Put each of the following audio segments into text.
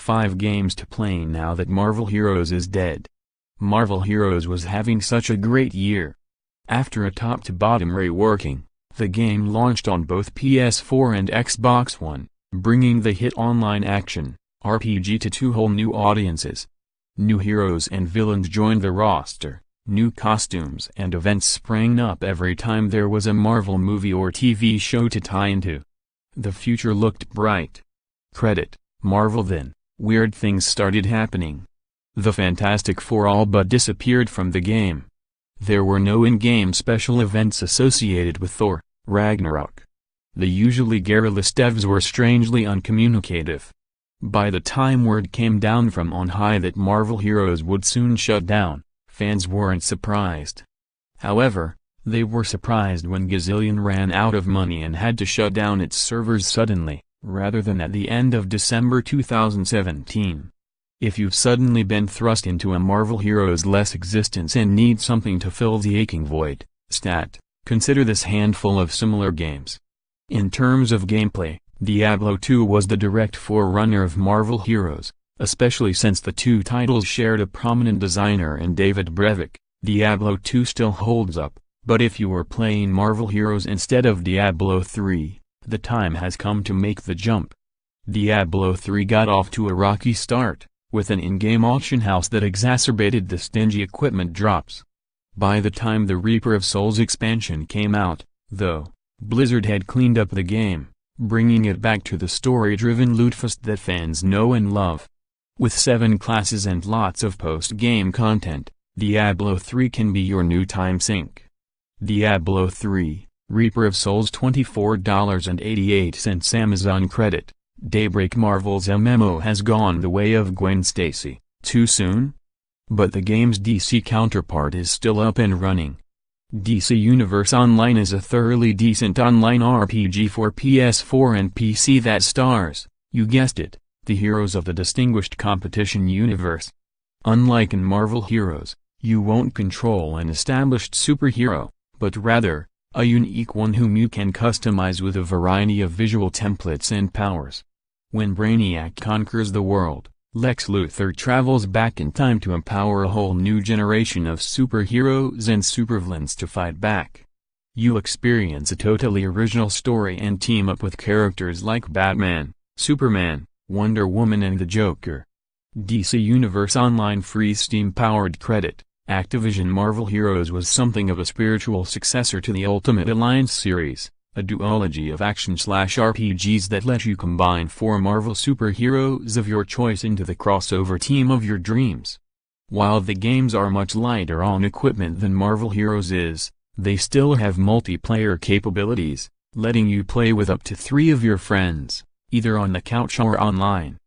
5 games to play now that Marvel Heroes is dead. Marvel Heroes was having such a great year. After a top-to-bottom reworking, the game launched on both PS4 and Xbox One, bringing the hit online action RPG to 2 whole new audiences. New heroes and villains joined the roster, new costumes and events sprang up every time there was a Marvel movie or TV show to tie into. The future looked bright. Credit, MarvelThen, weird things started happening. The Fantastic Four all but disappeared from the game. There were no in-game special events associated with Thor, Ragnarok. The usually garrulous devs were strangely uncommunicative. By the time word came down from on high that Marvel Heroes would soon shut down, fans weren't surprised. However, they were surprised when Gazillion ran out of money and had to shut down its servers suddenly, rather than at the end of December 2017. If you've suddenly been thrust into a Marvel Heroes-less existence and need something to fill the aching void, consider this handful of similar games. In terms of gameplay, Diablo 2 was the direct forerunner of Marvel Heroes, especially since the 2 titles shared a prominent designer in David Brevik. Diablo 2 still holds up, but if you were playing Marvel Heroes instead of Diablo 3, the time has come to make the jump. Diablo 3 got off to a rocky start, with an in-game auction house that exacerbated the stingy equipment drops. By the time the Reaper of Souls expansion came out, though, Blizzard had cleaned up the game, bringing it back to the story-driven lootfest that fans know and love. With 7 classes and lots of post-game content, Diablo 3 can be your new time sink. Diablo 3, Reaper of Souls $24.88 Amazon credit. Daybreak Marvel's MMO has gone the way of Gwen Stacy, too soon? But the game's DC counterpart is still up and running. DC Universe Online is a thoroughly decent online RPG for PS4 and PC that stars, you guessed it, the heroes of the distinguished competition universe. Unlike in Marvel Heroes, you won't control an established superhero, but rather, a unique one whom you can customize with a variety of visual templates and powers. When Brainiac conquers the world, Lex Luthor travels back in time to empower a whole new generation of superheroes and supervillains to fight back. You'll experience a totally original story and team up with characters like Batman, Superman, Wonder Woman and the Joker. DC Universe Online free Steam-powered credit. Activision Marvel Heroes was something of a spiritual successor to the Ultimate Alliance series, a duology of action/RPGs that let you combine 4 Marvel superheroes of your choice into the crossover team of your dreams. While the games are much lighter on equipment than Marvel Heroes is, they still have multiplayer capabilities, letting you play with up to 3 of your friends, either on the couch or online.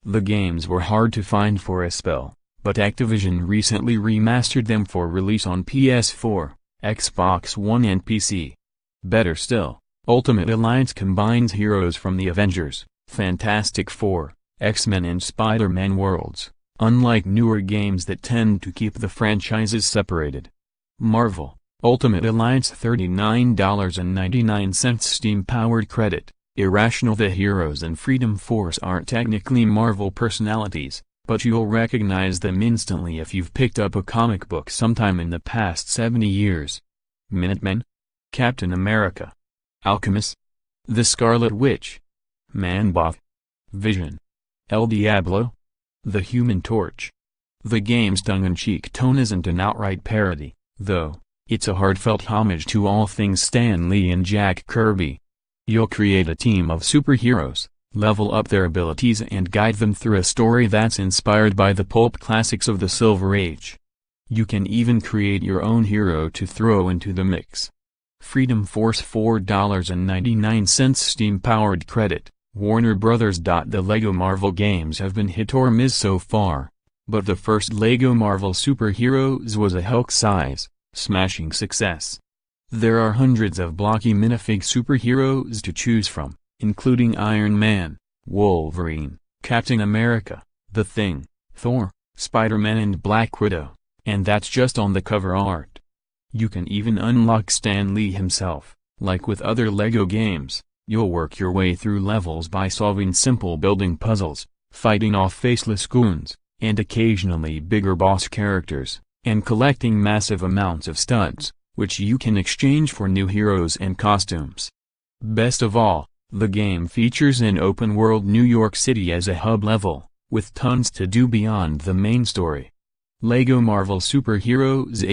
The games were hard to find for a spell, but Activision recently remastered them for release on PS4, Xbox One and PC. Better still, Ultimate Alliance combines heroes from the Avengers, Fantastic Four, X-Men and Spider-Man worlds, unlike newer games that tend to keep the franchises separated. Marvel, Ultimate Alliance $39.99 Steam-powered credit. Irrational. The heroes and Freedom Force aren't technically Marvel personalities, but you'll recognize them instantly if you've picked up a comic book sometime in the past 70 years. Minutemen, Captain America, Alchemist, the Scarlet Witch, Man-Bot, Vision, El Diablo, the Human Torch. The game's tongue-in-cheek tone isn't an outright parody, though, it's a heartfelt homage to all things Stan Lee and Jack Kirby. You'll create a team of superheroes, level up their abilities and guide them through a story that's inspired by the pulp classics of the Silver Age. You can even create your own hero to throw into the mix. Freedom Force $4.99 Steam-powered credit. Warner Bros. The LEGO Marvel games have been hit or miss so far, but the first LEGO Marvel Superheroes was a Hulk-size, smashing success. There are hundreds of blocky minifig superheroes to choose from, including Iron Man, Wolverine, Captain America, The Thing, Thor, Spider-Man and Black Widow, and that's just on the cover art. You can even unlock Stan Lee himself. Like with other LEGO games, you'll work your way through levels by solving simple building puzzles, fighting off faceless goons, and occasionally bigger boss characters, and collecting massive amounts of studs, which you can exchange for new heroes and costumes. Best of all, the game features an open-world New York City as a hub level, with tons to do beyond the main story. LEGO Marvel Superheroes